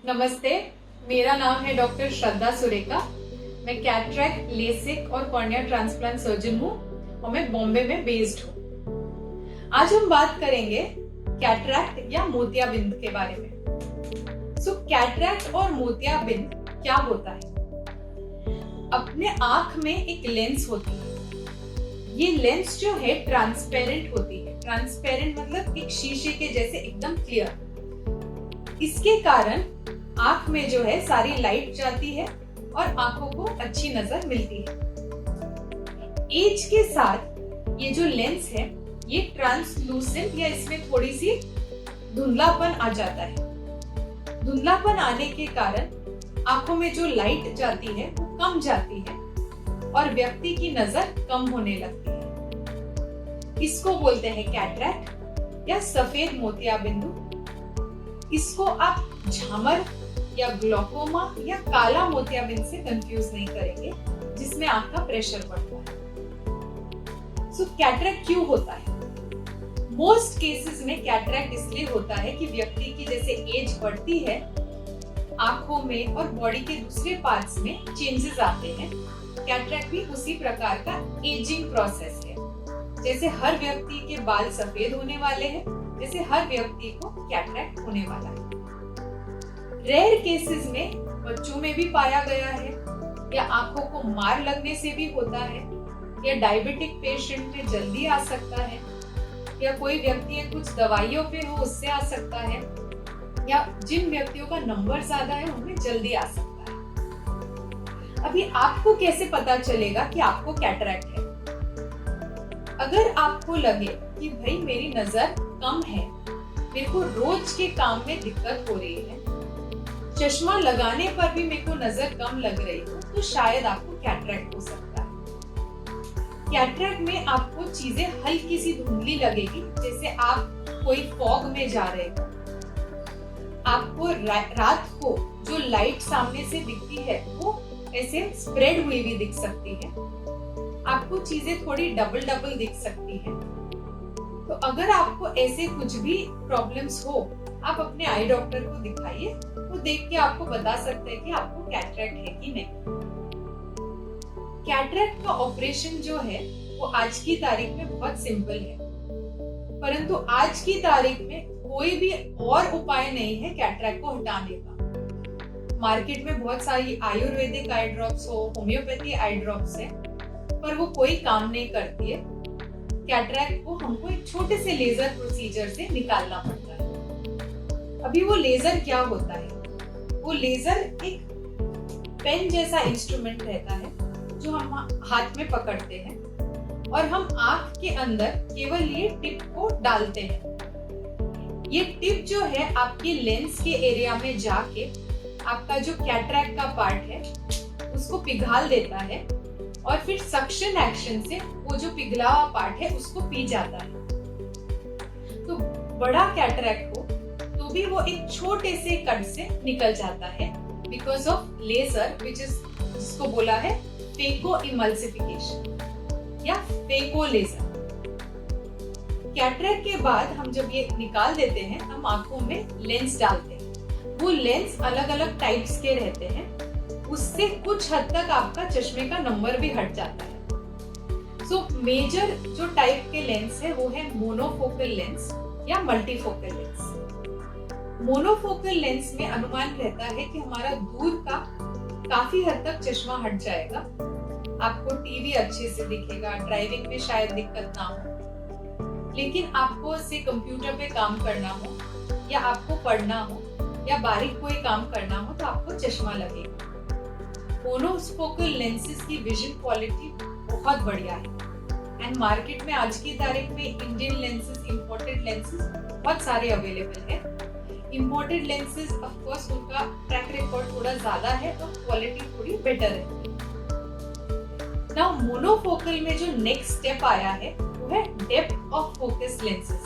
नमस्ते, मेरा नाम है डॉक्टर श्रद्धा सुरेखा। मैं कैटरेक्ट, लेसिक और कॉर्निया ट्रांसप्लांट सर्जन हूँ और मैं बॉम्बे में बेस्ड हूँ। आज हम बात करेंगे कैटरेक्ट या मोतियाबिंद के बारे में। कैटरेक्ट और मोतियाबिंद क्या होता है? अपने आंख में एक लेंस होती है। ये लेंस जो है ट्रांसपेरेंट होती है। ट्रांसपेरेंट मतलब एक शीशे के जैसे एकदम क्लियर। इसके कारण आंख में जो है सारी लाइट जाती है और आंखों को अच्छी नजर मिलती है। एज के साथ ये जो लेंस है ये ट्रांसलूसेंट या इसमें थोड़ी सी धुंधलापन आ जाता है। धुंधलापन आने के कारण आंखों में जो लाइट जाती है वो कम जाती है और व्यक्ति की नजर कम होने लगती है। इसको बोलते हैं कैटरेक्ट या सफेद मोतियाबिंदु। इसको आप झामर या ग्लोकोमा या काला मोतियाबिंद से कंफ्यूज नहीं करेंगे, जिसमें आंख का प्रेशर बढ़ता है। कैटरेक्ट क्यों होता है? मोस्ट केसेस में कैटरेक्ट इसलिए होता है कि व्यक्ति की जैसे एज बढ़ती है, आंखों में और बॉडी के दूसरे पार्ट्स में चेंजेस आते हैं। कैटरेक्ट भी उसी प्रकार का एजिंग प्रोसेस है। जैसे हर व्यक्ति के बाल सफेद होने वाले हैं, जैसे हर व्यक्ति को कैटरेक्ट होने वाला है। रेयर केसेस में बच्चों में भी पाया गया है, या आंखों को मार लगने से भी होता है, या डायबिटिक पेशेंट में जल्दी आ सकता है, या कोई व्यक्ति कुछ दवाइयों पे हो उससे आ सकता है, या जिन व्यक्तियों का नंबर ज्यादा है उनमें जल्दी आ सकता है। अभी आपको कैसे पता चलेगा कि आपको कैटरेक्ट है? अगर आपको लगे कि भाई मेरी नजर कम है, मेरे को रोज के काम में दिक्कत हो रही है, चश्मा लगाने पर भी मेरे को नजर कम लग रही हो, तो शायद आपको कैटरेक्ट हो सकता है। कैटरेक्ट में आपको चीजें हल्की सी धुंधली लगेगी, जैसे आप कोई फॉग में जा रहे हो। आपको रात को जो लाइट सामने से दिखती है वो ऐसे स्प्रेड हुई भी दिख सकती है। आपको चीजें थोड़ी डबल डबल दिख सकती है। तो अगर आपको ऐसे कुछ भी प्रॉब्लम्स हो, आप अपने आई डॉक्टर को दिखाइए। वो देख के आपको बता सकते हैं कि आपको कैटरेक्ट है कि नहीं। कैटरेक्ट का ऑपरेशन जो है वो आज की तारीख में बहुत सिंपल है, परंतु आज की तारीख में कोई भी और उपाय नहीं है कैटरेक्ट को हटाने का। मार्केट में बहुत सारी आयुर्वेदिक आई ड्रॉप्स हो, होम्योपैथी आई ड्रॉप्स है, पर वो कोई काम नहीं करती है। कैटरेक्ट को हमको एक छोटे से लेजर प्रोसीजर से निकालना पड़ता है। अभी वो लेजर क्या होता है? वो लेजर एक पेन जैसा इंस्ट्रूमेंट रहता है जो हम हाथ में पकड़ते हैं और हम आंख के अंदर केवल ये टिप को डालते हैं। ये टिप जो है आपके लेंस के एरिया में जाके आपका जो कैटरेक्ट का पार्ट है उसको पिघाल देता है और फिर सक्शन एक्शन से वो जो पिघला हुआ पार्ट है उसको पी जाता है। तो बड़ा कैटरेक्ट हो तो भी वो एक छोटे से कट से निकल जाता है, because of laser which is जिसको बोला है फेको इमल्सिफिकेशन या फेको लेजर। कैटरेक्ट के बाद हम जब ये निकाल देते हैं, हम आंखों में लेंस डालते हैं। वो लेंस अलग अलग टाइप्स के रहते हैं, उससे कुछ हद तक आपका चश्मे का नंबर भी हट जाता है। मेजर जो टाइप के लेंस है वो है मोनोफोकल लेंस या मल्टीफोकल लेंस। मोनोफोकल लेंस में अनुमान रहता है कि हमारा दूर का काफी हद तक चश्मा हट जाएगा। आपको टीवी अच्छे से दिखेगा, ड्राइविंग में शायद दिक्कत ना हो, लेकिन आपको से कंप्यूटर पे काम करना हो या आपको पढ़ना हो या बारीक कोई काम करना हो तो आपको चश्मा लगेगा। मोनोफोकल लेंसेज की विजन क्वालिटी बहुत बढ़िया है एंड मार्केट में आज की तारीख में इंडियन लेंसेज, इंपोर्टेड लेंसेज बहुत सारे अवेलेबल है। इंपोर्टेड लेंसेज ऑफ कोर्स उनका ट्रैक रिकॉर्ड थोड़ा ज्यादा है तो क्वालिटी थोड़ी बेटर है। नाउ मोनोफोकल में जो नेक्स्ट स्टेप आया है वो है डेप्थ ऑफ फोकस लेंसेज।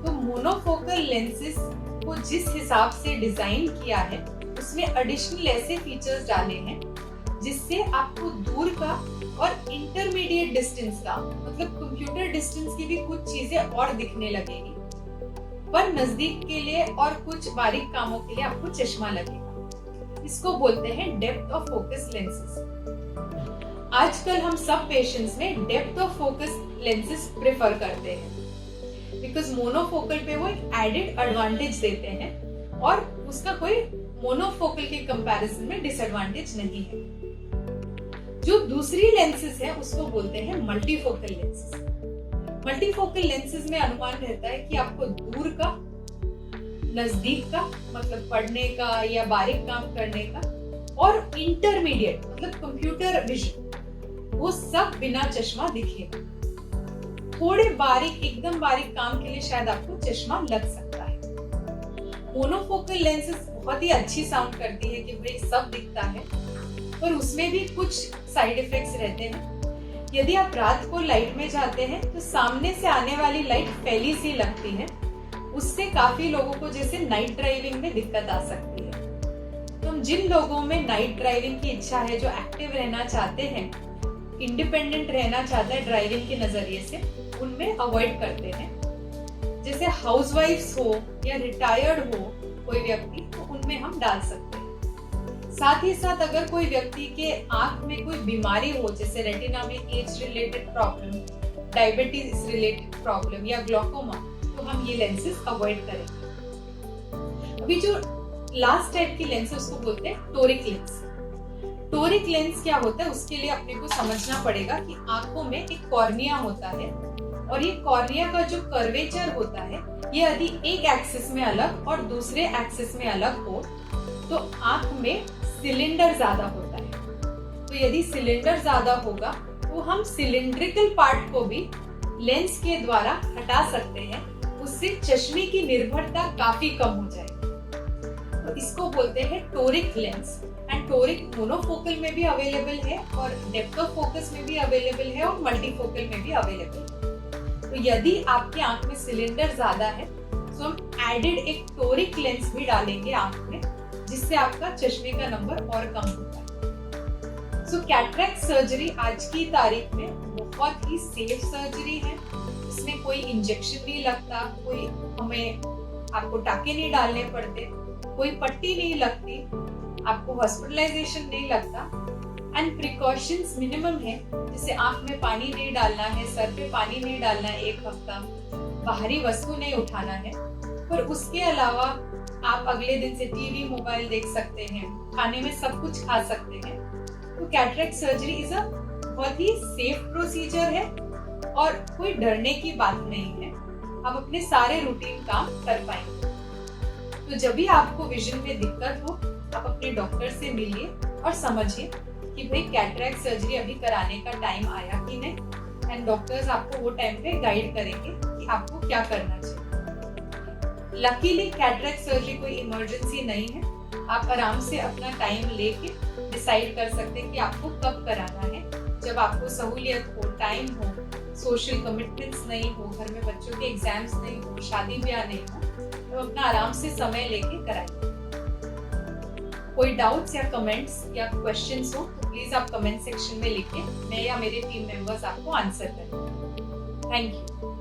तो मोनोफोकल लेंसेज को जिस हिसाब से डिजाइन किया है उसमें एडिशनल ऐसे फीचर्स डाले हैं जिससे आपको दूर का और इंटरमीडिएट डिस्टेंस का, मतलब कंप्यूटर डिस्टेंस की भी कुछ चीजें और दिखने लगेगी। पर नजदीक के लिए और कुछ बारीक कामों के लिए आपको चश्मा लगेगा। इसको बोलते हैं डेप्थ ऑफ फोकस लेंसेज। आजकल हम सब पेशेंट्स में depth of focus lenses prefer करते हैं बिकॉज मोनोफोकल पे वो एक एडेड एडवांटेज देते हैं और उसका कोई मोनोफोकल के कंपैरिजन में डिसएडवांटेज नहीं है। जो दूसरी लेंसेज है उसको बोलते हैं मल्टीफोकल लेंसेज। मल्टीफोकल लेंसेज में अनुमान रहता है कि आपको दूर का, नजदीक का मतलब पढ़ने का या बारीक काम करने का, और इंटरमीडिएट मतलब कंप्यूटर विजन, वो सब बिना चश्मा दिखेगा। थोड़े बारीक, एकदम बारीक काम के लिए शायद आपको चश्मा लग सकता है। मोनोफोकल लेंसेज बहुत ही अच्छी साउंड करती है कि भाई सब दिखता है, पर उसमें भी कुछ साइड इफेक्ट्स रहते हैं। यदि आप रात को लाइट में जाते हैं तो सामने से आने वाली लाइट फैली सी लगती है, उससे काफी लोगों को जैसे नाइट ड्राइविंग में दिक्कत आ सकती है। तो जिन लोगों में नाइट ड्राइविंग की इच्छा है, जो एक्टिव रहना चाहते हैं, इंडिपेंडेंट रहना चाहते हैं ड्राइविंग के नजरिए से, उनमें अवॉइड करते हैं। जैसे हाउसवाइफ्स हो या रिटायर्ड हो कोई व्यक्ति, तो उनमें हम डाल सकते हैं। साथ ही साथ अगर कोई व्यक्ति के आंख में कोई बीमारी हो, जैसे रेटिना में age related problem, diabetes related problem या ग्लोकोमा, तो हम ये लेंसेज अवॉइड करेंगे। अभी जो लास्ट टाइप की लेंस है उसको बोलते हैं टोरिक लेंस। टोरिक लेंस क्या होता है, उसके लिए अपने को समझना पड़ेगा कि आंखों में एक कॉर्निया होता है और ये कॉर्निया का जो कर्वेचर होता है, ये यदि एक एक्सिस में अलग और दूसरे एक्सिस में अलग हो तो आंख में सिलेंडर ज्यादा होता है। तो यदि सिलेंडर ज्यादा होगा तो हम सिलिंड्रिकल पार्ट को भी लेंस के द्वारा हटा सकते हैं, उससे चश्मे की निर्भरता काफी कम हो जाएगी। तो इसको बोलते हैं toric lens. And toric monofocal में भी अवेलेबल है और डेप्थ ऑफ फोकस में भी अवेलेबल है और मल्टीफोकल में भी अवेलेबल है। तो यदि आपकी आंख में सिलेंडर ज्यादा है तो हम एडेड एक टोरिक लेंस भी डालेंगे आंख में, जिससे आपका चश्मे का नंबर और कम होता है। सो कैटरेक्ट सर्जरी आज की तारीख में बहुत ही सेफ सर्जरी है। इसमें कोई इंजेक्शन नहीं लगता, कोई हमें आपको टाके नहीं डालने पड़ते, कोई पट्टी नहीं लगती, आपको हॉस्पिटलाइजेशन नहीं लगता, एंड प्रिकॉशंस मिनिमम है। जैसे आंख में पानी नहीं डालना है, सर पे पानी नहीं डालना है 1 हफ्ता, बाहरी वस्तु नहीं उठाना है। पर उसके अलावा आप अगले दिन से टीवी, मोबाइल देख सकते हैं, खाने में सब कुछ खा सकते हैं। तो कैटरेक्ट सर्जरी इज अ बहुत ही सेफ प्रोसीजर है और कोई डरने की बात नहीं है। आप अपने सारे रूटीन काम कर पाएंगे। तो जब भी आपको विजन में दिक्कत हो, आप अपने डॉक्टर से मिलिए और समझिए कि भाई कैटरेक्ट सर्जरी अभी कराने का टाइम आया कि नहीं, एंड डॉक्टर्स आपको वो टाइम पे गाइड करेंगे कि आपको क्या करना चाहिए। लकीली कैटरेक्ट सर्जरी कोई इमरजेंसी नहीं है। आप आराम से अपना टाइम लेके डिसाइड कर सकते हैं कि आपको कब कराना है, जब आपको सहूलियत हो, टाइम हो, सोशल कमिटमेंट्स नहीं हो, घर में बच्चों के एग्जाम्स नहीं हो, शादी ब्याह नहीं हो, तो अपना आराम से समय लेके कराइए। कोई डाउट्स या कमेंट्स या क्वेश्चंस हो तो प्लीज आप कमेंट सेक्शन में लिखिए, मैं या मेरे टीम मेंबर्स आपको आंसर करेंगे। Thank you.